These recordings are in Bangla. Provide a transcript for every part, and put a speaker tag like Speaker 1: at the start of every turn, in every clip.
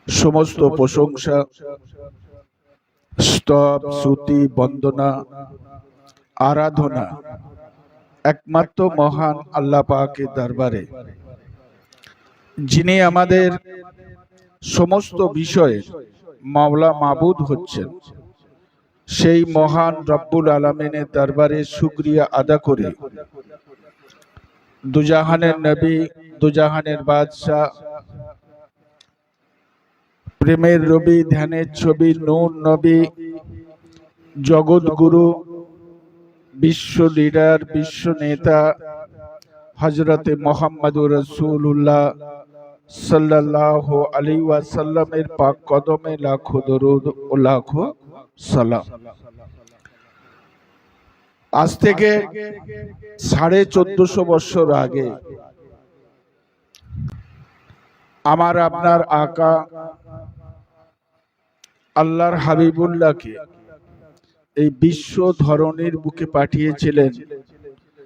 Speaker 1: সমস্ত প্রশংসা, স্তব, স্তুতি, বন্দনা, আরাধনা একমাত্র মহান আল্লাহ পাকের দরবারে, যিনি আমাদের সমস্ত বিষয়ে মাওলা মাবুদ হচ্ছেন। সেই মহান রব্বুল আলামিনের দরবারে শুকরিয়া আদা করে দুজাহানের নবী, দুজাহানের বাদশাহ, প্রেমের রবি, ধ্যানের ছবি, নূর নবী, জগৎ গুরু, বিশ্ব লিডার, বিশ্ব নেতা হযরতে মুহাম্মদুর রাসূলুল্লাহ সাল্লাল্লাহু আলাইহি ওয়াসাল্লামের পাক কদমে লাখো দরুদ ও লাখো সালাম। আজ থেকে 1450 বছর আগে আমার আপনার আকা আল্লাহর হাবিবুল্লাহকে এই বিশ্ব ধরনের বুকে পাঠিয়েছিলেন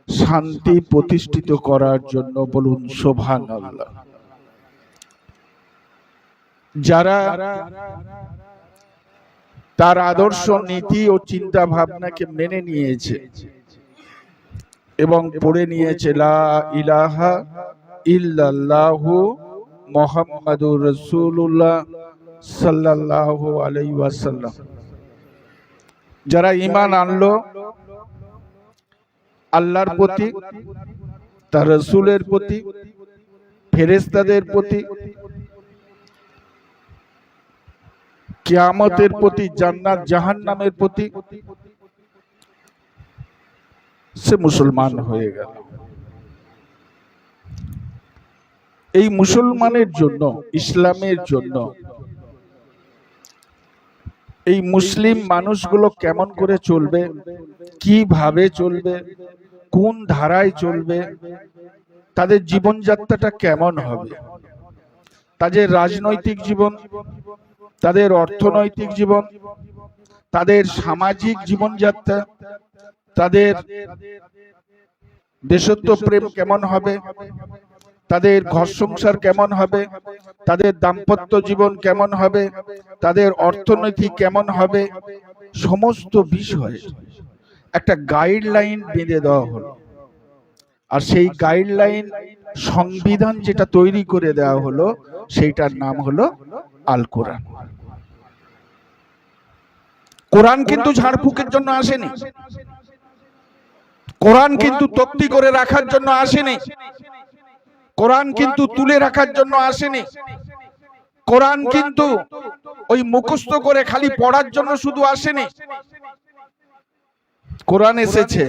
Speaker 1: শান্তি প্রতিষ্ঠিত করার জন্য। বলুন সুবহানাল্লাহ। যারা তার আদর্শ, নীতি ও চিন্তা ভাবনাকে মেনে নিয়েছে এবং পড়ে নিয়েছে লা ইলাহা ইল্লাল্লাহু মুহাম্মাদুর রাসূলুল্লাহ সাল্লাল্লাহু আলাইহি ওয়াসাল্লাম, যারা ঈমান আনলো আল্লাহর প্রতি, তার রাসূলের প্রতি, ফেরেশতাদের প্রতি, কিয়ামতের প্রতি, জান্নাত জাহান্নামের প্রতি, সে মুসলমান হয়ে গেল। এই মুসলমানের জন্য, ইসলামের জন্য এই মুসলিম মানুষগুলো কেমন করে চলবে, কিভাবে চলবে, কোন ধারায় চলবে, তাদের জীবনযাত্রাটা কেমন হবে, তাদের রাজনৈতিক জীবন, তাদের অর্থনৈতিক জীবন, তাদের সামাজিক জীবনযাত্রা, তাদের দেশত্ব প্রেম কেমন হবে, তাদের ঘর সংসার কেমন হবে, তাদের দাম্পত্য জীবন কেমন হবে, তাদের অর্থনীতি কেমন হবে, সমস্ত বিষয়ে একটা গাইডলাইন বেঁধে দেওয়া হলো। আর সেই গাইডলাইন, সংবিধান যেটা তৈরি করে দেওয়া হলো, সেইটার নাম হলো আল কোরআন। কোরআন কিন্তু ঝাড়ফুঁকের জন্য আসেনি, কোরআন কিন্তু তক্তি করে রাখার জন্য আসেনি, কোরআন কিন্তু তুলে রাখার জন্য আসেনি, কোরআন কিন্তু ওই মুখস্থ করে খালি পড়ার জন্য শুধু আসেনি। কোরআন এসেছে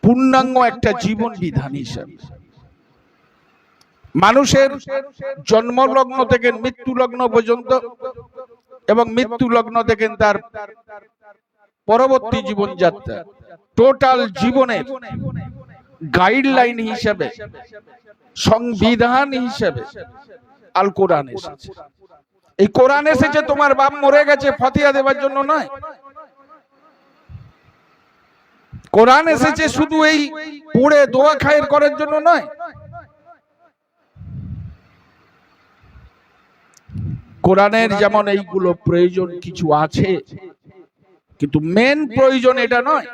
Speaker 1: পূর্ণাঙ্গ একটা জীবন বিধান হিসাবে। মানুষের জন্মলগ্ন থেকে মৃত্যু লগ্ন পর্যন্ত এবং মৃত্যু লগ্ন থেকে তার পরবর্তী জীবনযাত্রা, টোটাল জীবনের গাইডলাইন হিসেবে, সংবিধান হিসেবে আল কোরআন এসেছে। এই কোরআন এসেছে তোমার বাপ মরে গেছে ফতিহা দেওয়ার জন্য নয়। কোরআন এসেছে শুধু এই পড়ে দোয়া খায়ের করার জন্য নয়। কোরআনের যেমন এইগুলো প্রয়োজন কিছু আছে, কিন্তু মেন প্রয়োজন এটা নয়।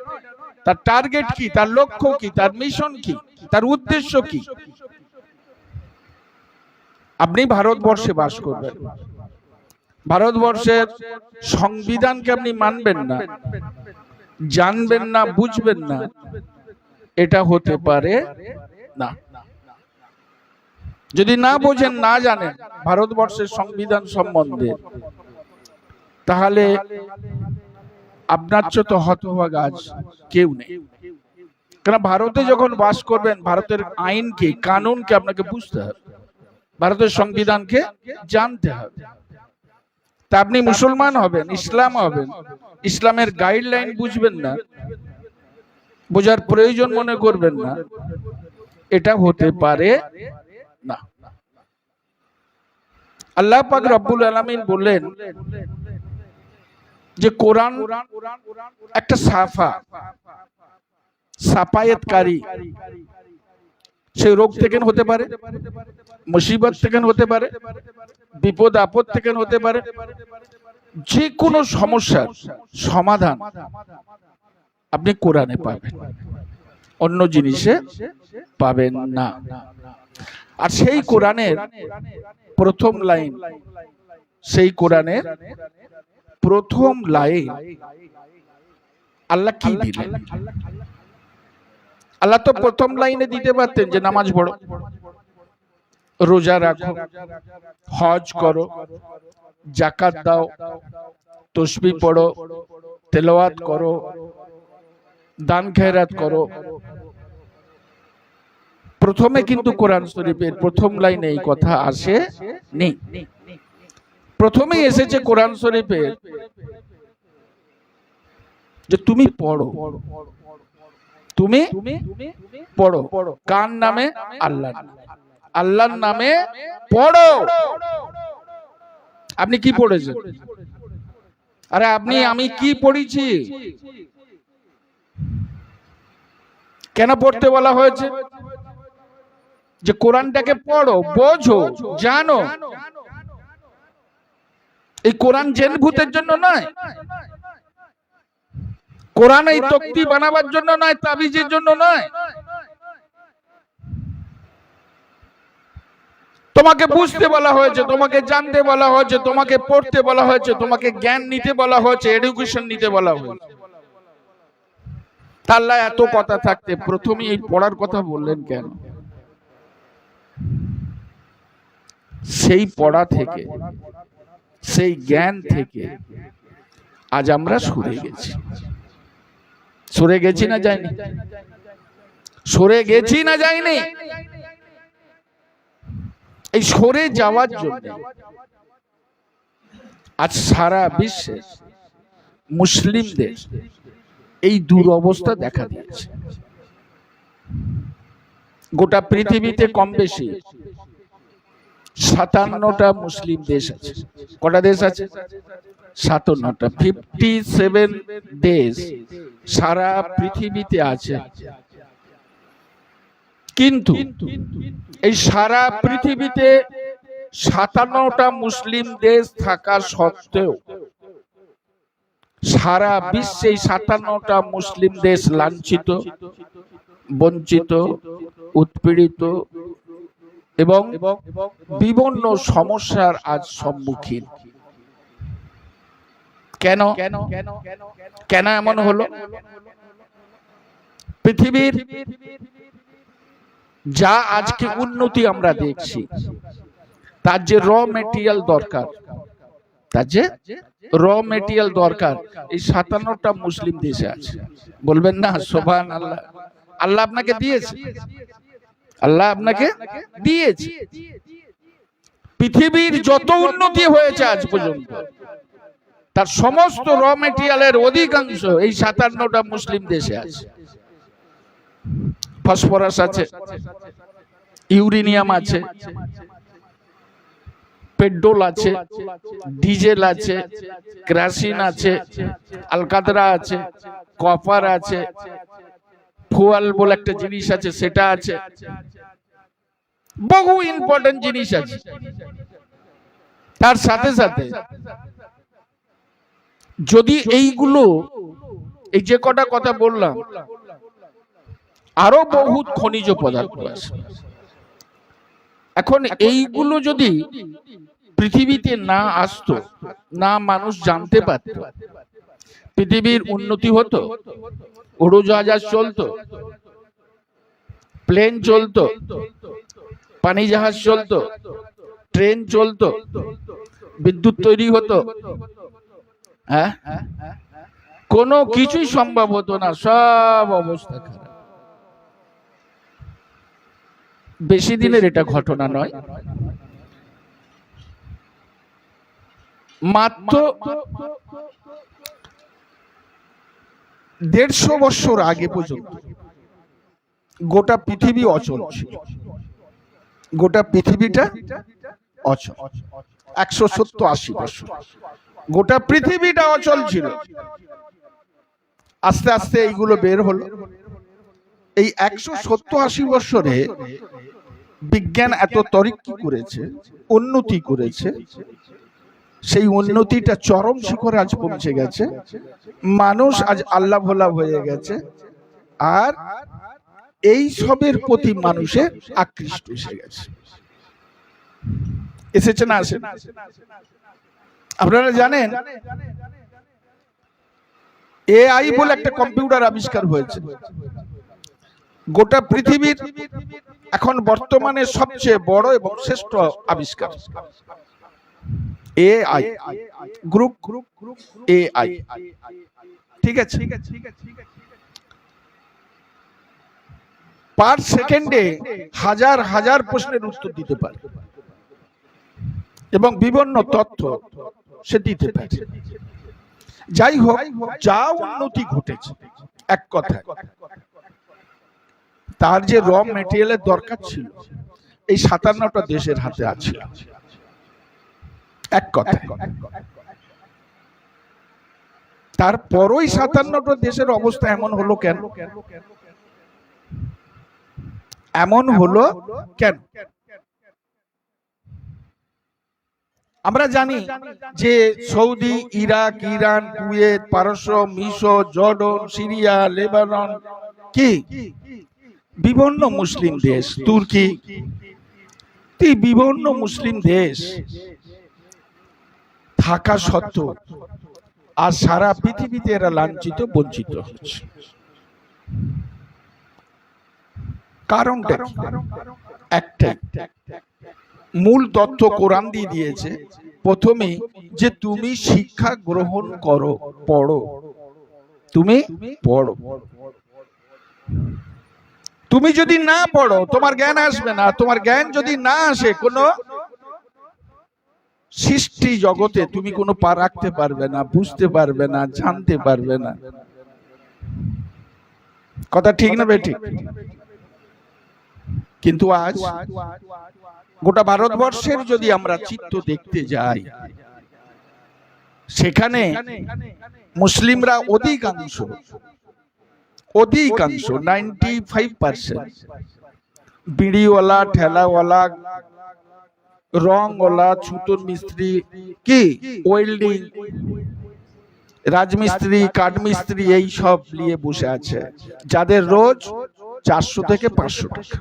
Speaker 1: তার টার্গেট কি, তার লক্ষ্য কি, তার মিশন কি, তার উদ্দেশ্য কি? আপনি ভারতবর্ষে বাস করবেন, ভারতবর্ষের সংবিধানকে আপনি মানবেন না, জানবেন না, বুঝবেন না, এটা হতে পারে না। যদি না বোঝেন, না জানেন ভারতবর্ষের সংবিধান সম্বন্ধে, তাহলে আপনার চেয়ে তো হতভাগা আজ কেউ নেই। কারণ ভারতে যখন বাস করবেন, ভারতের আইনকে, কানুনকে আপনাকে বুঝতে হবে, ভারতের সংবিধানকে জানতে হবে। তা আপনি মুসলমান হবেন, ইসলাম হবেন, ইসলামের গাইডলাইন বুঝবেন না, বোঝার প্রয়োজন মনে করবেন না, এটা হতে পারে না। আল্লাহ পাক রব্বুল আলামিন বললেন যে কোরআন একটা সাফায়েতকারী। সে রোগ থেকে হতে পারে, মুসিবত থেকে হতে পারে, বিপদ আপদ থেকে হতে পারে, যে কোনো সমস্যার সমাধান আপনি কোরআনে পাবেন, অন্য জিনিসে পাবেন না। আর সেই কোরআনের প্রথম লাইন, সেই কোরআনের প্রথম লাইন আল্লাহ কি দিলেন? আল্লাহ তো প্রথম লাইনে দিতে পারতেন যে নামাজ পড়ো, রোজা রাখো, হজ করো, যাকাত দাও, তসবিহ পড়ো, তেলাওয়াত করো, দান খেরাত করো। প্রথমে কিন্তু কোরআন শরীফের প্রথম লাইনে এই কথা আসে নেই। প্রথমেই এসেছে কোরআন শরীফের যে তুমি পড়ো, তুমি পড়ো। কার নামে? আল্লাহ, আল্লাহর নামে পড়ো। আপনি কি পড়েছেন? আরে আপনি, আমি কি পড়েছি? কেন পড়তে বলা হয়েছে? যে কোরআনটাকে পড়ো, বোঝো, জানো। এই কোরআন জেন ভূতের জন্য নয়, কোরআন এই তক্তি বানাবার জন্য নয়, তাবিজের জন্য নয়। তোমাকে বুঝতে বলা হয়েছে, তোমাকে জানতে বলা হয়েছে, তোমাকে পড়তে বলা হয়েছে, তোমাকে জ্ঞান নিতে বলা হয়েছে, এডুকেশন নিতে বলা হয়েছে। আল্লাহ এত কথা থাকতে প্রথমে এই পড়ার কথা বললেন কেন? সেই পড়া থেকে, সেই জ্ঞান থেকে আজ আমরা সরে গেছি। সরে গেছি না যাইনি? সরে গেছি না যাইনি? এই সরে যাওয়ার জন্য আজ সারা বিশ্বে মুসলিমদের এই দুরবস্থা দেখা দিয়েছে। গোটা পৃথিবীতে কম বেশি 57টা মুসলিম দেশ আছে। কটা দেশ আছে? 57টা। 57 দেশ সারা পৃথিবীতে আছে। কিন্তু এই সারা পৃথিবীতে 57টা মুসলিম দেশ থাকা সত্ত্বেও সারা বিশ্বে 57টা মুসলিম দেশ লাঞ্ছিত, বঞ্চিত, উৎপীড়িত এবং বিভিন্ন সমস্যার আজ সম্মুখীন। কেন কেন এমন হলো? পৃথিবীর যা আজকে উন্নতি আমরা দেখছি, তার যে র মেটেরিয়াল দরকার, তার যে র মেটেরিয়াল দরকার এই 57টা মুসলিম দেশে আছে। বলবেন না সুবহানাল্লাহ? আল্লাহ আপনাকে দিয়েছে, আল্লাহ আপনাকে দিয়েছে। পৃথিবীর যত উন্নতি হয়েছে আজ পর্যন্ত, তার সমস্ত র মেটেরিয়ালের অধিকাংশ এই 57টা মুসলিম দেশে আছে। ফসফরাস আছে, ইউরেনিয়াম আছে, পেট্রোল আছে, ডিজেল আছে, কেরোসিন আছে, আলকাতরা আছে, কপার আছে, ফুয়েল বলে একটা জিনিস আছে, সেটা আছে। বহু ইম্পর্টেন্ট জিনিস আছে। তার সাথে সাথে যদি এইগুলো, এই যে কটা কথা বললাম, আরো বহুত খনিজ পদার্থ আছে। এখন এইগুলো যদি পৃথিবীতে না আসতো, না মানুষ জানতে পারত, পৃথিবীর উন্নতি হতো? উড়োজাহাজ চলতো, প্লেন চলতো, পানি জাহাজ চলতো, ট্রেন চলতো, বিদ্যুৎ তৈরি হতো? হ্যাঁ, কোনো কিছুই সম্ভব হতো না। সব অবস্থা খারাপ। বেশি দিনের এটা ঘটনা নয়, মাত্র 150 বছর আগে পর্যন্ত গোটা পৃথিবী অচল ছিল। গোটা পৃথিবীটা অচল। 170-80 বছর গোটা পৃথিবীটা অচল ছিল। আস্তে আস্তে এইগুলো বের হলো। এই 170-80 বছরে বিজ্ঞান এত তরিক্কি করেছে, উন্নতি করেছে, সেই উন্নতিটা চরম শিখরে আজ পৌঁছে গেছে। মানুষ আজ আল্লাহ ভোলা হয়ে গেছে, আর এই সবের প্রতি মানুষের আকৃষ্ট এসে গেছে। এসেছে না আসে? আপনারা জানেন এআই বলে একটা কম্পিউটার আবিষ্কার হয়েছে। গোটা পৃথিবীর এখন বর্তমানে সবচেয়ে বড় এবং শ্রেষ্ঠ আবিষ্কার এআই, গ্রুপ এআই। ঠিক আছে, পার সেকেন্ডে হাজার হাজার প্রশ্নের উত্তর দিতে পারে এবং বিভিন্ন তথ্য সে দিতে পারে। যাই হোক, যা উন্নতি ঘটেছে, এক কথায় তার যে র মেটেরিয়ালের দরকার ছিল এই 57টা দেশের হাতে আছে। এক কথায় তারপরই 57টা দেশের অবস্থা এমন হলো কেন? এমন হলো কেন? আমরা জানি যে সৌদি, ইরাক, ইরান, কুয়েত, পারস্য, মিশর, জর্ডন, সিরিয়া, লেবানন, কি বিভিন্ন মুসলিম দেশ, তুর্কি, বিভিন্ন মুসলিম দেশ থাকা সত্ত্বেও আর সারা পৃথিবীতে এরা লাঞ্ছিত, বঞ্চিত হচ্ছে। কারণটা একটাই, মূল তথ্য কোরআন দিয়ে দিয়েছে প্রথমে, যে তুমি শিক্ষা গ্রহণ করো, পড়ো, তুমি পড়ো। তুমি যদি না পড়ো তোমার জ্ঞান আসবে না। তোমার জ্ঞান যদি না আসে, কোন সৃষ্টি জগতে তুমি কোনো পা রাখতে পারবে না, বুঝতে পারবে না, জানতে পারবে না। কথা ঠিক না বেঠিক? কিন্তু আজ গোটা ভারতবর্ষের যদি আমরা চিত্র দেখতে যাই, সেখানে মুসলিমরা অধিকাংশ 95% বিড়িওয়ালা, ঠেলাওয়ালা, রংওয়ালা, ছুতোর মিস্ত্রি, কি ওয়েল্ডিং, রাজমিস্ত্রি, কাঠমিস্ত্রি, এই সব নিয়ে বসে আছে, যাদের রোজ 400 থেকে 500 টাকা।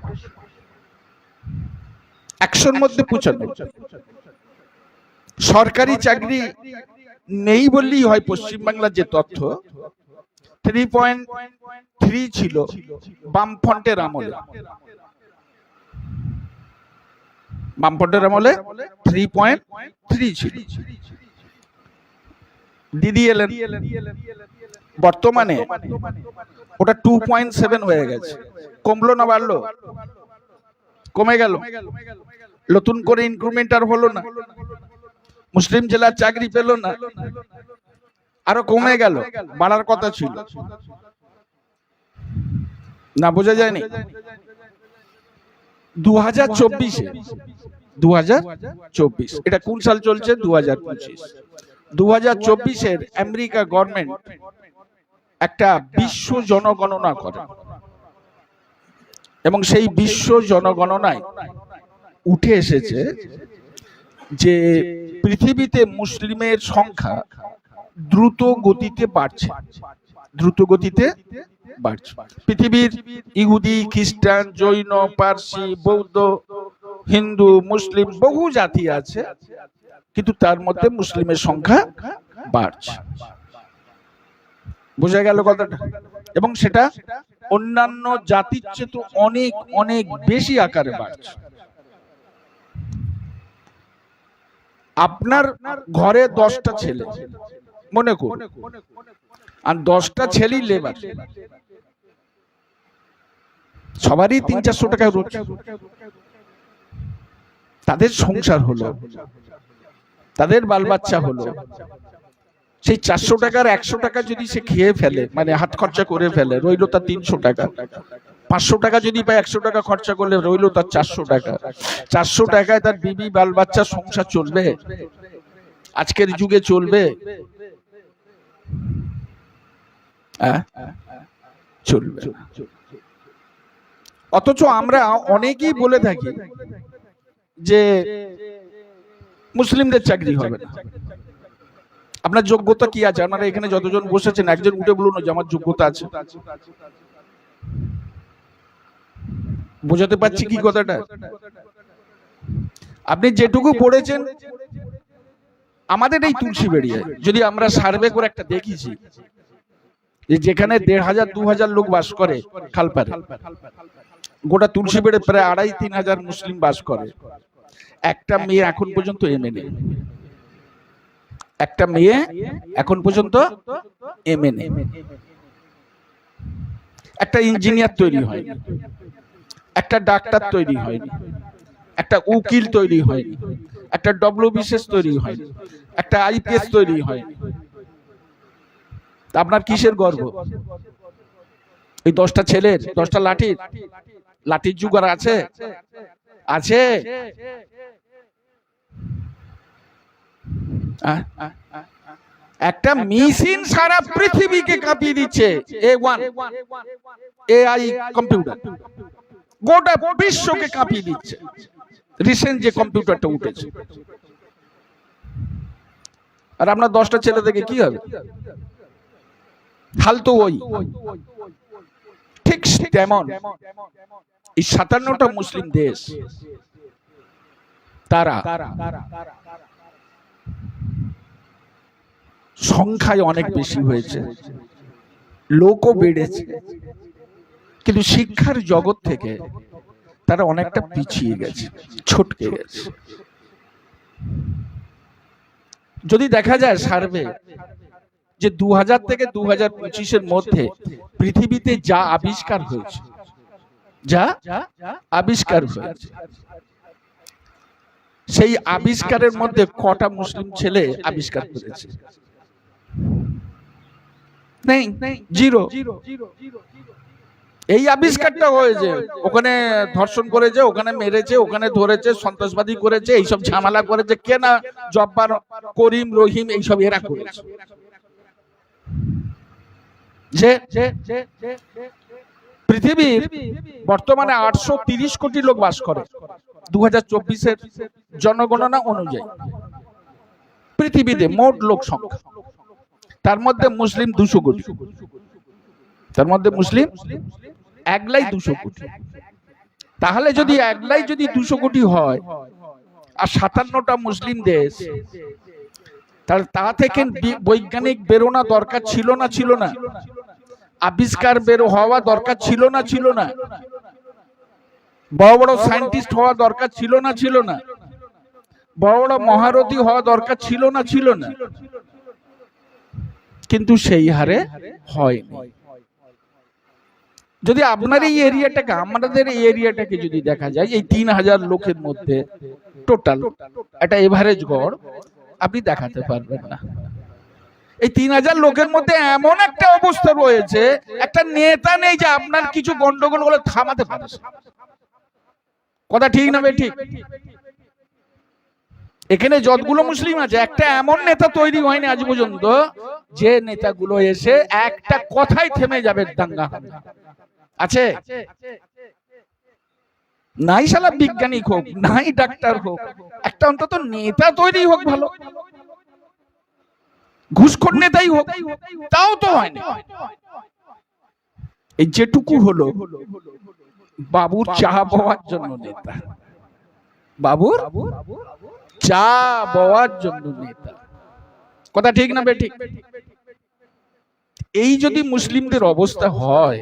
Speaker 1: 100-র মধ্যে 95। সরকারি চাকরি নেই বললেই হয়। পশ্চিমবাংলার যে তথ্য 3.3 ছিল বামফ্রন্টের আমলে, 3.3 ছিল। দিদি এলেন, বর্তমানে ওটা 2.7 হয়ে গেছে। কমলো না বাড়লো? কমে গেল। নতুন করে ইনক্রিমেন্ট আর হলো না। মুসলিম জেলার চাকরি পেল না, আরো কমে গেল। বাড়ার কথা ছিল না, বোঝা যায়নি। 2024 এটা কোন সাল চলছে? 2025। 2024-এর আমেরিকা গভর্নমেন্ট একটা বিশ্ব জনগণনা করে এবং সেই বিশ্ব জনগণনায় উঠে এসেছে যে পৃথিবীতে মুসলিমের সংখ্যা দ্রুত গতিতে বাড়ছে, দ্রুত গতিতে বাড়ছে। পৃথিবীর ইহুদি, খ্রিস্টান, জৈন, পার্সি, বৌদ্ধ, হিন্দু, মুসলিম বহু জাতি আছে, কিন্তু তার মধ্যে মুসলিমের সংখ্যা বাড়ছে। বোঝা গেল কথাটা? এবং সেটা অন্যান্য জাতির চেয়ে তো অনেক অনেক বেশি আকারে বাড়ছে। আপনার ঘরে 10টা ছেলে মনে করুন, আর 10টা ছেলেই লেবার, সবারই 300-400 টাকা রোজ। তাদের সংসার হলো, তাদের বাল বাচ্চা হলো, সেই 400 টাকার 100 টাকা যদি সে খেয়ে ফেলে, মানে হাত খরচা করে ফেলে, রইল তার 300 টাকা। 500 টাকা যদি পায়, 100 টাকা খরচা করলে রইল তার 400 টাকা। 400 টাকায় তার বিবি, বাল বাচ্চা, সংসার চলবে? আজকের যুগে চলবে? চলবে। অথচ আমরা অনেকেই বলে থাকি যে মুসলিমদের চাকরি হবে না। আপনার যোগ্যতা কি আছে? আপনারা এখানে যতজন বসেছেন একজন উঠে বলুন যে আমার যোগ্যতা আছে। বোঝাতে পারছি কি কথাটা? আপনি যেটুকু পড়েছেন, আমাদের এই তুলসী বেড়িয়ায় যদি আমরা সার্ভে করে একটা দেখিছি যেখানে 1500 2000 লোক বাস করে খালপারে, গোটা তুলসী বেড়ে প্রায় 2500-3000 মুসলিম বাস করে। একটা মেয়ে এখন পর্যন্ত এমএ নেই, একটা মেয়ে এখন পর্যন্ত এমএ নেই। একটা ইঞ্জিনিয়ার তৈরি হয়নি, একটা ডাক্তার তৈরি হয়নি, একটা উকিল তৈরি হয়নি, একটা ডব্লিউবিসিএস তৈরি হয়নি, একটা আইপিএস তৈরি হয়নি। আপনার কিসের গর্ব? এই 10টা ছেলের 10টা লাঠির যুগ আর আছে? আছে? একটা মেশিন সারা পৃথিবীকে কাঁপিয়ে দিচ্ছে। A1 AI কম্পিউটার গোটা বিশ্বকে কাঁপিয়ে দিচ্ছে। রিসেন্ট যে কম্পিউটারটা উঠেছে, আর আপনার 10টা ছেলে থেকে কি হবে? হাল তো ওই। ঠিক তেমন এই 57টা মুসলিম দেশ, তারা সংখ্যায় অনেক বেশি হয়েছে, লোকও বেড়েছে, কিন্তু শিক্ষার জগৎ থেকে তারা অনেকটা পিছিয়ে গেছে, ছটকে গেছে। যদি দেখা যায় সার্ভে যে 2000 থেকে 2025-এর মধ্যে পৃথিবীতে যা আবিষ্কার হয়েছে, সেই আবিষ্কারের মধ্যে কটা মুসলিম ছেলে আবিষ্কার করেছে? নেই, জিরো। এই আবিষ্কারটা হয়েছে, ওখানে ধর্ষণ করেছে, ওখানে মেরেছে, ওখানে ধরেছে, সন্ত্রাসবাদী করেছে, এইসব ঝামেলা করেছে কে না? জব্বার, করিম, রহিম, এইসব এরা করেছে। পৃথিবীর বর্তমানে 830 কোটি লোক বাস করে 2024-এর জনগণনা অনুযায়ী। পৃথিবীতে মোট লোক সংখ্যা, তার মধ্যে মুসলিম 200 কোটি, তার মধ্যে মুসলিম 1,200,000 কোটি। তাহলে যদি 1,200,000 কোটি হয় আর 57টা মুসলিম দেশ, তাহলে তা থেকে বৈজ্ঞানিক বেরোনা দরকার ছিল না? আবিষ্কার বেরো হওয়া দরকার ছিল না? বড় বড় সায়েন্টিস্ট হওয়া দরকার ছিল না? বড় বড় মহারথী হওয়া দরকার ছিল না? কিন্তু সেই হারে হয়নি। যদি আপনার এই এরিয়াটাকে, আমাদের এই এরিয়াটাকে যদি দেখা যায়, এই 3000 লোকের মধ্যে টোটাল একটা এভারেজ গড় আপনি দেখাতে পারবেন না। এই 3000 লোকের মধ্যে এমন একটা অবস্থা রয়েছে, একটা নেতা নেই যে আপনার কিছু গন্ডগোল হলে থামাতে পারে। কথা ঠিক না ঠিক? এখানে যতগুলো মুসলিম আছে, একটা এমন নেতা তৈরি হয়নি আজ পর্যন্ত যে নেতাগুলো এসে একটা কথাই থেমে যাবে দাঙ্গা আছে? নাই শালা বিজ্ঞানিক হোক, নাই ডাক্তার হোক, একটা অন্তত নেতা তৈরি হোক ভালো, ঘুষখোর নেতাই হোক, তাও তো হয়নি। এই যেটুকু হলো বাবুর চা পাওয়ার জন্য নেতা, বাবুর চা পাওয়ার জন্য নেতা। কথা ঠিক না বেঠিক? এই যদি মুসলিমদের অবস্থা হয়,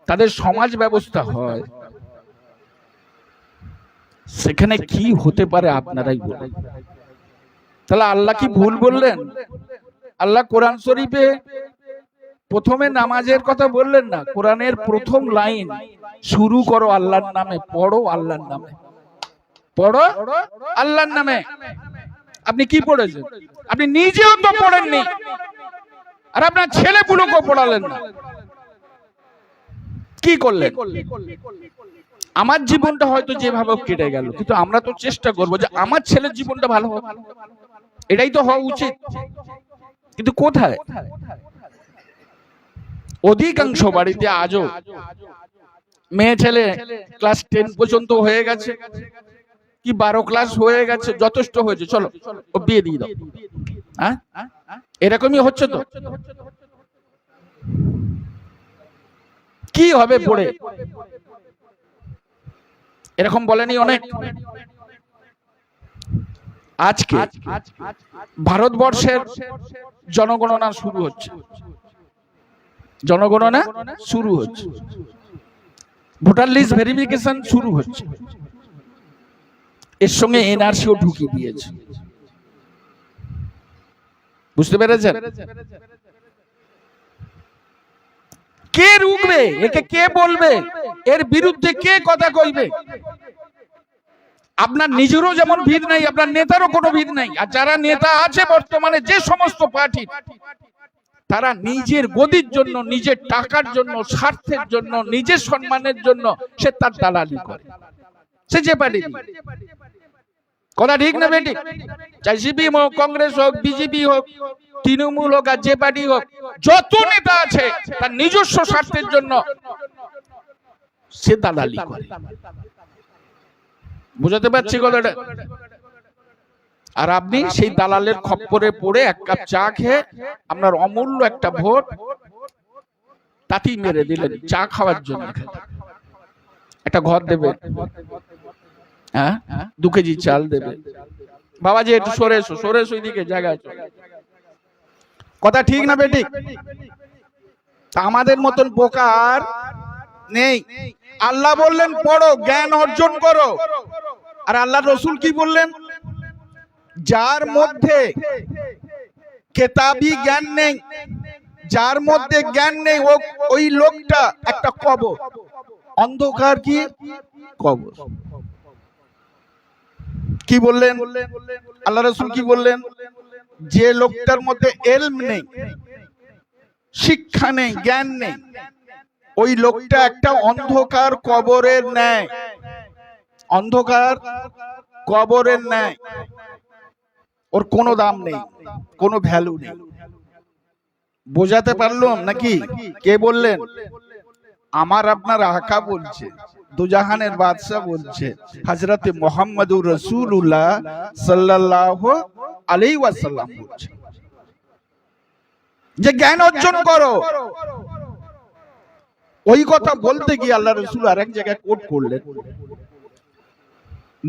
Speaker 1: তাদের সমাজ ব্যবস্থা হয়, সেখানে কি হতে পারে আপনারাই বলুন। তাহলে আল্লাহ কি ভুল বললেন? আল্লাহ কোরআন শরীফে প্রথমে নামাজের কথা বললেন না। কোরআনের প্রথম লাইন, শুরু করো আল্লাহর নামে, পড়ো আল্লাহর নামে, পড়ো আল্লাহর নামে। আপনি কি পড়েছেন? আপনি নিজেও তো পড়েননি, আর আপনার ছেলেপুলোকেও পড়ালেন না। কি করলেন? আমার জীবনটা হয়তো যেভাবে কেটে গেল, কিন্তু আমরা তো চেষ্টা করবো যে আমার ছেলের জীবনটা ভালো হোক, এটাই তো হওয়া উচিত। কিন্তু কোথায়? অধিকাংশ বাড়িতে আজও মেয়ে ছেলে ক্লাস 10 পর্যন্ত হয়ে গেছে কি 12 ক্লাস হয়ে গেছে, যথেষ্ট হয়েছে, চলো ও বিয়ে দিয়ে দাও। হ্যাঁ, এরকমই হচ্ছে তো। কি হবে পড়ে, এরকম বলেনি অনেক। আজকে ভারতবর্ষের জনগণনা শুরু হচ্ছে, জনগণনা শুরু হচ্ছে, ভোটার লিস্ট ভেরিফিকেশন শুরু হচ্ছে, এর সঙ্গে এনআরসিও ঢুকিয়ে দিয়েছে। বুঝতে পেরেছেন? কে রুখবে একে, কে বলবে এর বিরুদ্ধে, কে কথা কইবে? আপনার নিজেরও যেমন ভিড় নাই, আপনার নেতারও কোনো ভিড় নাই। আর যারা নেতা আছে বর্তমানে যে সমস্ত পার্টি, তারা নিজের গদির জন্য, নিজের টাকার জন্য, স্বার্থের জন্য, নিজের সম্মানের জন্য সে তার দালালি করে, সে যে পার্টি। কথা ঠিক না বেটি? চাই সিপিএম হোক, কংগ্রেস হোক, বিজেপি হোক, তৃণমূল হোক, আর যে পার্টি হোক, যত নেতা আছে তার নিজস্ব স্বার্থের জন্য সে দালালি করে। বুঝাতে পারছি কথাটা? আর আপনি সেই দালালের খপ্পরে পড়ে এক কাপ চা খেয়ে আপনার অমূল্য একটা ভোট তাতেই মেরে দিলেন। চা খাওয়ার জন্য একটা ঘর দেবে, হ্যাঁ 2 কেজি চাল দেবে, বাবাজি একটু সরে এসো, সরে এসো ওইদিকে জায়গা আছে। কথা ঠিক না বেটি? আমাদের মতন বোকা আর নেই। আল্লাহ বললেন পড়ো, জ্ঞান অর্জন করো। আর আল্লাহ রসুল কি বললেন? যার মধ্যে কেতাবি জ্ঞান নেই, যার মধ্যে জ্ঞান নেই, ওই লোকটা একটা কবর, অন্ধকার কি কবর। কি বললেন আল্লাহ রসুল? কি বললেন? যে লোকটার মধ্যে এলম নেই, শিক্ষা নেই, জ্ঞান নেই, ওই লোকটা একটা অন্ধকার কবরের ন্যায়, অন্ধকার কবরের ন্যায়। ওর কোনো দাম নেই, কোনো ভ্যালু নেই। বোঝাতে পারলাম নাকি? কে বললেন? আমার আপনার আকা বলছে, দুজাহানের বাদশা বলছে, হযরতে মুহাম্মদুর রাসূলুল্লাহ সাল্লাল্লাহু আলাইহি ওয়াসাল্লাম বলছে যে জ্ঞান অর্জন করো। ওই কথা বলতে গিয়ে আল্লাহ রাসূল আরেক জায়গায় কোট করলেন,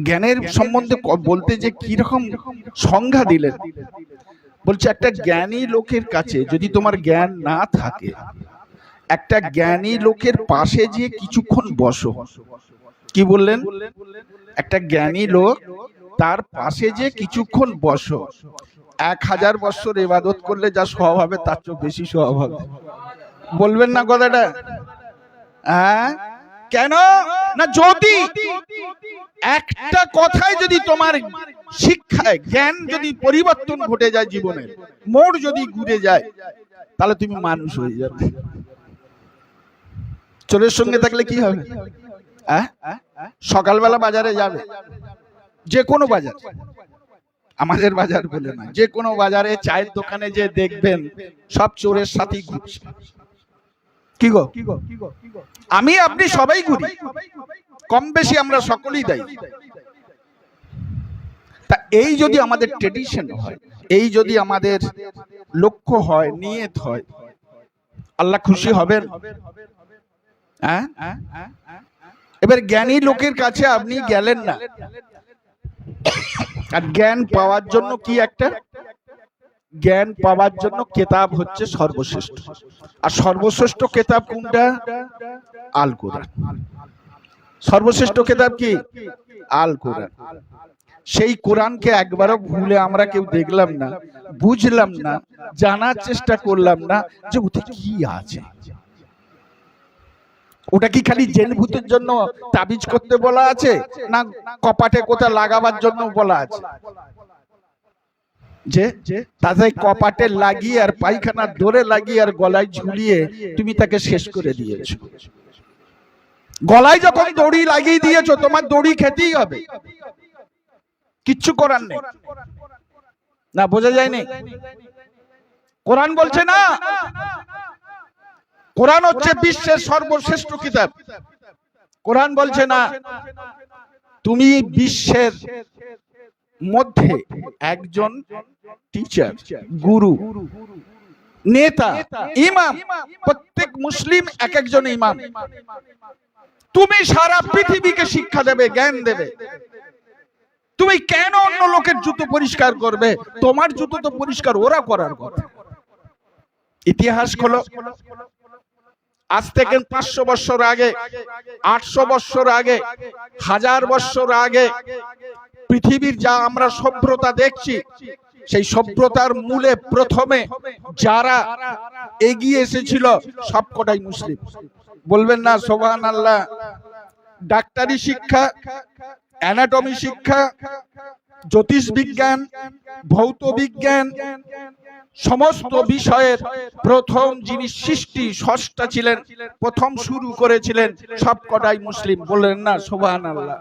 Speaker 1: জ্ঞানের সম্বন্ধে বলতে যে কি রকম সংজ্ঞা দিলেন। বলছে একটা জ্ঞানী লোকের কাছে যদি তোমার জ্ঞান না থাকে, একটা জ্ঞানী লোকের পাশে যে কিছুক্ষণ বসো। কি বললেন? একটা জ্ঞানী লোক তার পাশে যে কিছুক্ষণ বসো, 1000 বছর ইবাদত করলে যা সওয়াব হবে তার চেয়ে বেশি সওয়াব হবে। বলবেন না কথাটা? হ্যাঁ, কেন না? যদি একটা কথায় যদি তোমার শিক্ষায় জ্ঞান যদি পরিবর্তন ঘটে যায়, জীবনের মোড় যদি ঘুরে যায়, তাহলে তুমি মানুষ হয়ে যাবে। চোরের সঙ্গে থাকলে কি হবে? সকালবেলা বাজারে যাবে, যে কোনো বাজার, আমাদের বাজার বলে না, যে কোনো বাজারে চায়ের দোকানে যে দেখবেন সব চোরের সাথেই ঘুরছে। কি গো, আমি আপনি সবাই ঘুরি, কম বেশি আমরা সকলেই দায়ী। তা এই যদি আমাদের ট্রেডিশন হয়, এই যদি আমাদের লক্ষ্য হয়, নিয়ত হয়, আল্লাহ খুশি হবেন? হ্যাঁ, এবার জ্ঞানী লোকের কাছে আপনি গেলেন না, আর জ্ঞান পাওয়ার জন্য কি একটা, জ্ঞান পাওয়ার জন্য কেতাব হচ্ছে সর্বশ্রেষ্ঠ। আর সর্বশ্রেষ্ঠ কেতাব কোনটা? আল কোরআন। সর্বশ্রেষ্ঠ কেতাব কি? আল কোরআন। সেই কোরআনকে একবারও ভুলে আমরা কেউ দেখলাম না, বুঝলাম না, জানার চেষ্টা করলাম না যে ওতে কি আছে। ওটা কি খালি জেন ভূতের জন্য তাবিজ করতে বলা আছে, না কপাটে কোথায় লাগাবার জন্য বলা আছে? যে তাতে কপাটে লাগিয়ে আর পায়খানার দোরে লাগিয়ে আর গলায় ঝুলিয়ে তুমি তাকে শেষ করে দিয়েছো। গলায় যখন দড়ি লাগিয়ে দিয়েছো, তোমার দড়ি খেতেই হবে, কিচ্ছু করার নেই। না বোঝা যায়নি? কোরআন বলছে না, কোরআন হচ্ছে বিশ্বের সর্বশ্রেষ্ঠ কিতাব। কোরআন বলছে না, তুমি বিশ্বের মধ্যে একজন টিচার, গুরু, নেতা, ইমাম, প্রত্যেক মুসলিম এক একজন ইমাম। তুমি সারা পৃথিবীকে শিক্ষা দেবে, জ্ঞান দেবে। তুমি কেন অন্য লোকের জুতো পরিষ্কার করবে? তোমার জুতো তো পরিষ্কার ওরা করার কথা। ইতিহাস খোলো, আজ থেকে 500 বছর আগে, 800 বছর আগে, 1000 বছর আগে পৃথিবীর যা আমরা সভ্যতা দেখছি, সেই সভ্যতার মূলে প্রথমে যারা এগিয়ে এসেছিল সবকটাই মুসলিম। বলবেন না সুবহানাল্লাহ? ডাক্তারি শিক্ষা, অ্যানাটমি শিক্ষা, জ্যোতিষ বিজ্ঞান, ভৌত বিজ্ঞান, সমস্ত বিষয়ের প্রথম যিনি সৃষ্টি স্রষ্টা ছিলেন, প্রথম শুরু করেছিলেন সবকটাই মুসলিম। বললেন না সুবহানাল্লাহ?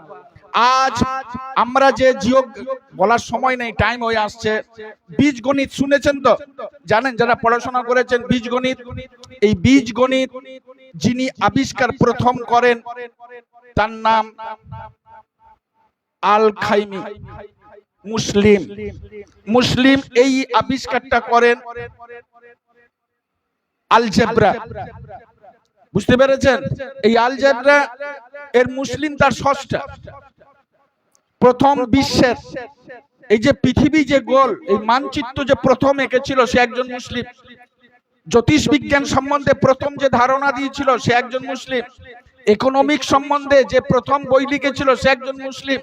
Speaker 1: আজ আমরা যে বলার সময় নেই, টাইম হয়ে আসছে। বীজগণিত শুনেছেন তো? জানেন যারা পড়াশোনা করেছেন বীজগণিত? এই বীজগণিত যিনি আবিষ্কার প্রথম করেন তার নাম আল খাইমি, মুসলিম। মুসলিম এই আবিষ্কারটা করেন আলজেব্রা। বুঝতে পেরেছেন? এই আলজেব্রা এর মুসলিম তার স্রষ্টা। প্রথম বিশ্বের এই যে পৃথিবী যে গোল, এই মানচিত্র যে প্রথম এঁকেছিল সে একজন মুসলিম। জ্যোতিষ বিজ্ঞান সম্বন্ধে প্রথম যে ধারণা দিয়েছিল সে একজন মুসলিম। ইকোনমিক সম্বন্ধে যে প্রথম বই লিখেছিল সে একজন মুসলিম।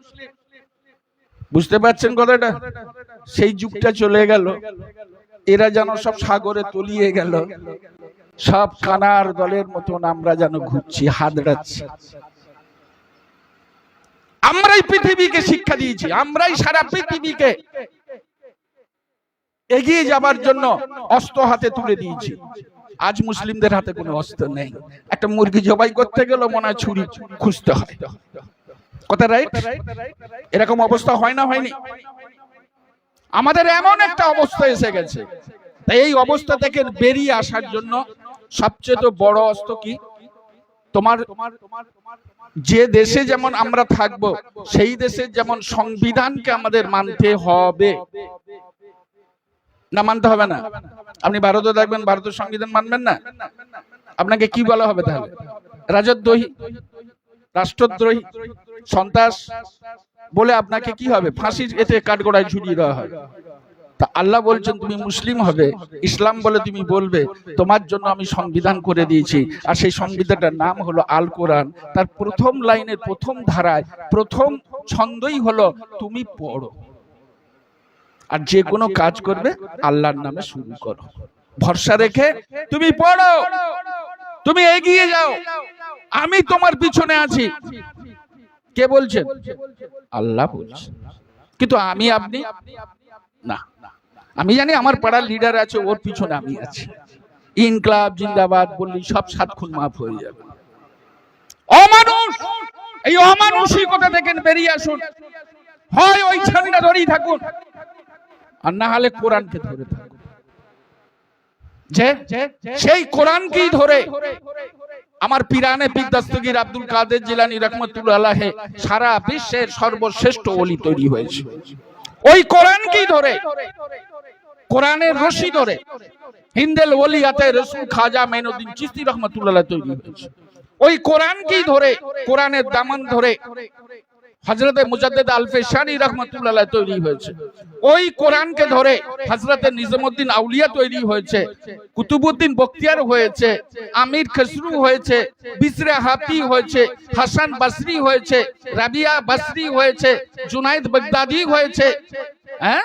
Speaker 1: বুঝতে পারছেন কথাটা? সেই যুগটা চলে গেল, এরা যেন সব সাগরে তলিয়ে গেল, সব কানার দলের মতন আমরা যেন ঘুরছি, হাতড়াচ্ছি। আমরাই পৃথিবীকে শিক্ষা দিয়েছি, আমরাই সারা পৃথিবীকে এগিয়ে যাবার জন্য অস্ত্র হাতে তুলে দিয়েছি। আজ মুসলিমদের হাতে কোনো অস্ত্র নেই। একটা মুরগি জবাই করতে গেল মনে হয় ছুরি খুঁজতে হয়। কথা রাইট? এরকম অবস্থা হয় না, হয়নি? আমাদের এমন একটা অবস্থা এসে গেছে। তাই এই অবস্থা থেকে বেরিয়ে আসার জন্য সবচেয়ে বড় অস্ত্র কি? তোমার যে দেশে যেমন আমরা থাকব সেই দেশে যেমন সংবিধানকে আমাদের মানতে হবে। না মানতে হবে না? আপনি ভারতে দেখবেন ভারতের সংবিধান মানবেন না, আপনাকে কি বলা হবে তাহলে? রাজদ্রোহী, রাষ্ট্রদ্রোহী, সন্ত্রাস বলে আপনাকে কি হবে? ফাঁসির এতে কাঠগড়ায় ঝুলিয়ে দেওয়া হয়। তা আল্লাহ বলছেন তুমি মুসলিম হবে, ইসলাম বলে তুমি বলবে, তোমার জন্য আমি সংবিধান করে দিয়েছি। আর সেই সংবিধানটার নাম হলো আল কোরআন। তার প্রথম লাইনের প্রথম ধারায় প্রথম ছন্দই হলো তুমি পড়ো, আর যে কোনো কাজ করবে আল্লাহর নামে শুরু করো, ভরসা রেখে তুমি পড়ো, তুমি এগিয়ে যাও, আমি তোমার পিছনে আছি। কে বলছেন? আল্লাহ বলছেন। কিন্তু আমি আপনি না। আমি জানি আমার পাড়ার লিডার আছে, ওর পিছনে আমি আছি। ইনকলাব জিন্দাবাদ বললি সব 7 খুন মাফ হয়ে যাবে। অমানুষ, এই অমানুষিকতা থেকে বেরিয়ে আসুন। হয় ওই ঝান্ডা ধরেই থাকুন, আর না হলে কোরআনকে ধরে থাকুন। যে সেই কোরআনকেই ধরে আমার পিরানে পীর দস্তগীর আব্দুল কাদের জিলানী রাহমাতুল্লাহ আলাইহি সারা বিশ্বের সর্বশ্রেষ্ঠ ওলি তৈরি হয়েছে। ওই কোরআনকেই ধরে, কোরআনের রশি ধরে হিন্দেল ওলিয়াতে রাসূল খাজা মাইনুদ্দিন চিশতি রাহমাতুল্লাহ আলাইহি তৈরি হয়েছে। ওই কোরআনকেই ধরে, কোরআনের দামান ধরে হযরতে মুজাদ্দিদ আল-ফেশানি রাহমাতুল্লাহ আলাইহি তৈরি হয়েছে। ওই কোরআনকে ধরে হযরতে নিজামউদ্দিন আউলিয়া তৈরি হয়েছে, কুতুবউদ্দিন বখতিয়ার হয়েছে, আমির খসরু হয়েছে, বিসরে হাফি হয়েছে, হাসান বসরি হয়েছে, রাবিয়া বসরি হয়েছে, জুনায়েদ বাগদাদি হয়েছে। হ্যাঁ,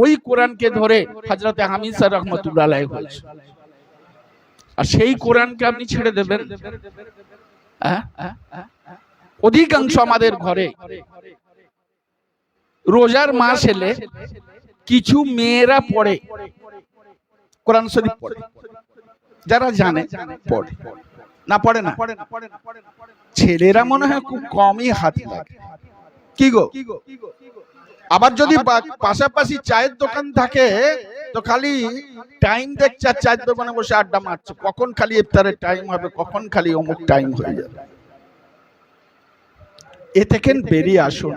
Speaker 1: ওই কোরআনকে ধরে হযরতে হামিদ স্যার রাহমাতুল্লাহ আলাইহি হয়েছে। আর সেই কোরআনকে আপনি ছেড়ে দেবেন? অধিকাংশ আমাদের ঘরে রোজার মাস এলে কিছু মেয়েরা পড়ে, কোরআন শরীফ পড়ে, যারা জানে পড়ে, না পড়ে না। ছেলেরা মনে হয় খুব কমই হাত লাগে। কি গো? আবার যদি পাশাপাশি চায়ের দোকান থাকে তো খালি টাইম দেখছে, আর চায়ের দোকানে বসে আড্ডা মারছে, কখন খালি ইফতারের টাইম হবে, কখন খালি অমুক টাইম হয়ে যাবে। এ থেকে বেরিয়ে আসুন।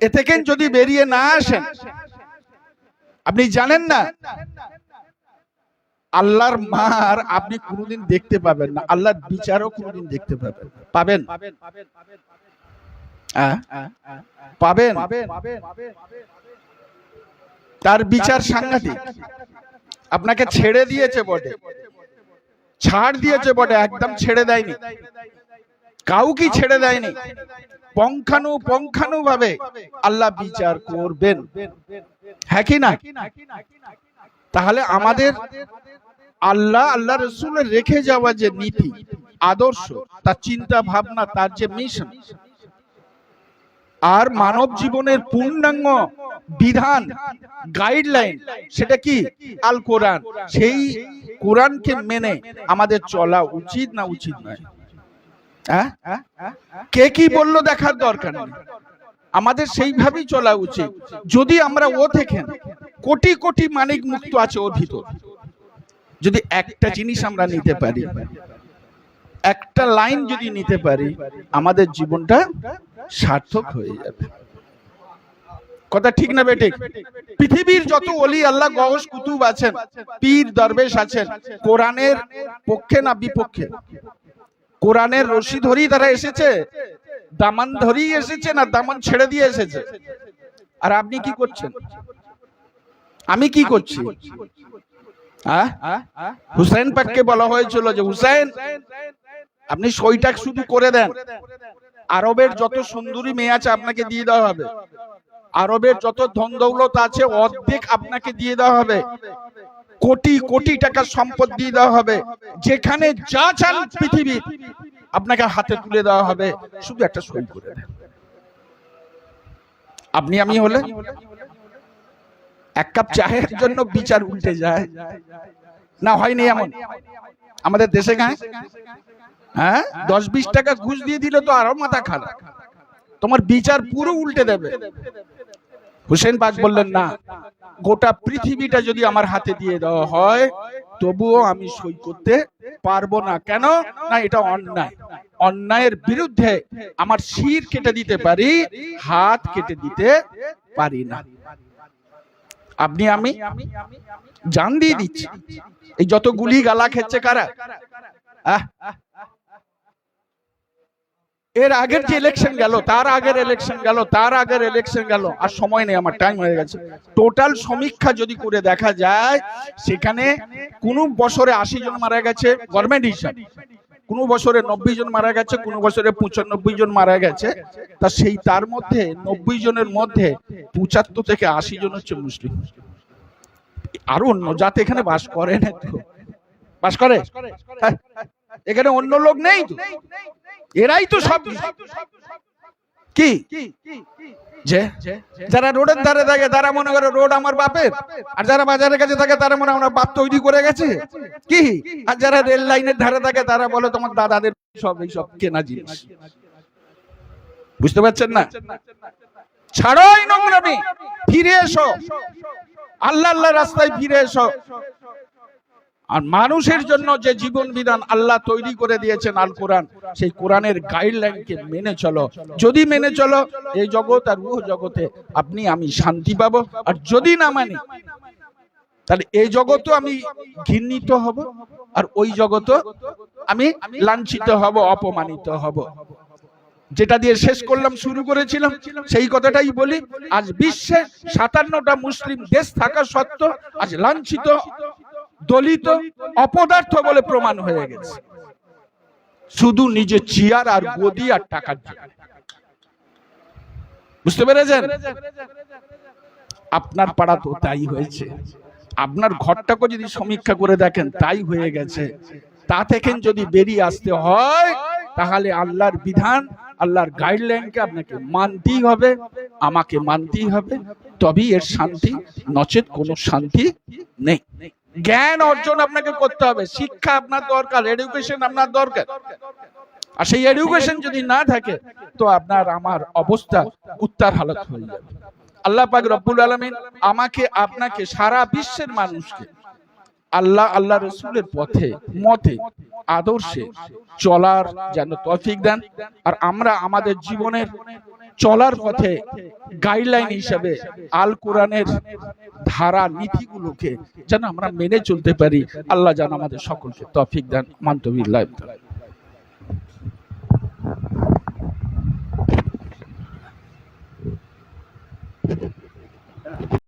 Speaker 1: এ থেকে যদি বেরিয়ে না আসেন, আপনি জানেন না আল্লাহর মার আপনি কোনোদিন দেখতে পাবেন না, আল্লাহর বিচারও কোনোদিন দেখতে পাবেন? পাবেন? তার বিচার সাংঘাতিক। আপনাকে ছেড়ে দিয়েছে বটে, ছাড় দিয়েছে বটে, একদম ছেড়ে দেয়নি, কাউকে ছেড়ে দেয়নি। পঙ্খানু ভাবে আল্লাহ বিচার করবেন, হ্যাঁ কি না? তাহলে আমাদের আল্লাহ রসুলের রেখে যাওয়া যে নীতি আদর্শ, তার চিন্তা ভাবনা, তার যে মিশন আর মানব জীবনের পূর্ণাঙ্গ বিধান গাইডলাইন, সেটা কি? আল কোরআন। সেই কোরআনকে মেনে আমাদের চলা উচিত না উচিত নয়? কে কি বললো দেখার দরকার নেই, আমাদের সেইভাবেই চলা উচিত। যদি আমরা ও থেকে কোটি কোটি মানিক মুক্ত আছে ওর ভিতর, যদি একটা জিনিস আমরা নিতে পারি, একটা লাইন যদি নিতে পারি, আমাদের জীবনটা সার্থক হয়ে যাবে। কথা ঠিক না বেঠিক? পৃথিবীর যত ওলি আল্লাহ গওস কুতুব আছেন, পীর দরবেশ আছেন, কোরআনের পক্ষে না বিপক্ষে? কোরআনের রশি ধরি তারা এসেছে, দামান ধরেই এসেছে না দামান ছেড়ে দিয়ে এসেছে? আর আপনি কি করছেন? আমি কি করছি? হুসাইন পাককে বলা হয়েছিল যে হুসাইন আপনি সইটা শুধু করে দেন, আরবের যত সুন্দরী মেয়ে আছে আপনাকে দিয়ে দেওয়া হবে, আরবের যত ধন দৌলত আছে অর্ধেক আপনাকে দিয়ে দেওয়া হবে, কোটি কোটি টাকার সম্পদ দিয়ে দেওয়া হবে, যেখানে যা চান পৃথিবীর আপনাকে হাতে তুলে দেওয়া হবে, শুধু একটা সই করে দেন। আপনি আমি হলে এক কাপ চায়ের জন্য বিচার উল্টে যায় না? হয়নি এমন আমাদের দেশে? গায়ে 10-20 টাকা ঘুষ দিয়ে দিলে তো আরো মাথা খারাপ, তোমার বিচার পুরো উল্টে দেবে। হুসেন পাক বললেন না, গোটা পৃথিবীটা যদি আমার হাতে দিয়ে দেওয়া হয় তবুও আমি সই করতে পারবো না। কেন না? এটা অন্যায়, অন্যায়ের বিরুদ্ধে আমার শির কেটে দিতে পারি, হাত কেটে দিতে পারি না। আপনি আমি জান দিয়ে দিচ্ছি। এই যত গুলি গালা খেচ্ছে কারা? এর আগের যে ইলেকশন গেল, তার আগের ইলেকশন গেল, তার আগের ইলেকশন গেল, আর সময় নেই, আমার টাইম হয়ে গেছে। টোটাল সমীক্ষা যদি করে দেখা যায়, সেখানে কোন বছরে 80 জন মারা গেছে গভর্নমেন্ট হিসাব, কোন বছরে 90 জন মারা গেছে, কোন বছরে 95 জন মারা গেছে। তা সেই তার মধ্যে 90 জনের মধ্যে 75 থেকে 80 জন হচ্ছে মুসলিম। আর অন্য জাতি এখানে বাস করে না তো? বাস করে? এখানে অন্য লোক নেই তো, এরাই তো সব। কি যে যারা রোডের ধারে থাকে তারা মনে করে রোড আমার বাপের, আর যারা বাজারের কাছে থাকে তারা মনে হয় বাপ তৈরি করে গেছে। কি? আর যারা রেল লাইনের ধারে থাকে তারা বলে তোমার দাদাদের সব এইসব কেনা জিনিস। বুঝতে পারছেন না? ছাড়ো এই নোংরামি, ফিরে এসো আল্লাহ রাস্তায়, ফিরে এসো। আর মানুষের জন্য যে জীবন বিধান আল্লাহ তৈরি করে দিয়েছেন আল কোরআন, সেই কোরআনের গাইডলাইনকে মেনে চলো। যদি মেনে চলো, এই জগৎ আর রূহ জগতে আপনি আমি শান্তি পাবো। আর যদি না মানি, তাহলে এই জগতও আমি ঘৃণিত হব, আর ওই জগতও আমি লাঞ্ছিত হব, অপমানিত হব। যেটা দিয়ে শেষ করলাম, শুরু করেছিলাম, সেই কথাটাই বলি। আজ বিশ্বে 57টা মুসলিম দেশ থাকা সত্ত্বেও আজ লাঞ্ছিত, দলিত, অপদার্থ বলে প্রমাণ হয়ে গেছে, শুধু নিজের চেয়ার আর গদি আর টাকার জন্য। বুঝতে পেরেছেন? আপনার পাড়া তো তাই হয়েছে, আপনার ঘরটাকে যদি সমীক্ষা করে দেখেন তাই হয়ে গেছে। তা থেকে যদি বেরিয়ে আসতে হয়, তাহলে আল্লাহর বিধান, আল্লাহর গাইডলাইনকে আপনাকে মানতেই হবে, আমাকে মানতেই হবে, তবেই এর শান্তি, নচেত কোনো শান্তি নেই। জ্ঞান অর্জন আপনাকে করতে হবে, শিক্ষা আপনার দরকার, এডুকেশন আপনার দরকার। আর সেই এডুকেশন যদি না থাকে তো আপনার আমার অবস্থা উত্তার হালত হয়ে যাবে। আল্লাহ পাক রব্বুল আলামিন আমাকে আপনাকে সারা বিশ্বের মানুষকে আল্লাহ রসুলের পথে, মতে, আদর্শে চলার যেন তৌফিক দেন। আর আমরা আমাদের জীবনের চলার পথে গাইডলাইন হিসাবে আল কোরআনের ধারা নীতিগুলোকে যেন আমরা মেনে চলতে পারি। আল্লাহ যেন আমাদের সকলকে তৌফিক দেন। মানতবিল্লাহ।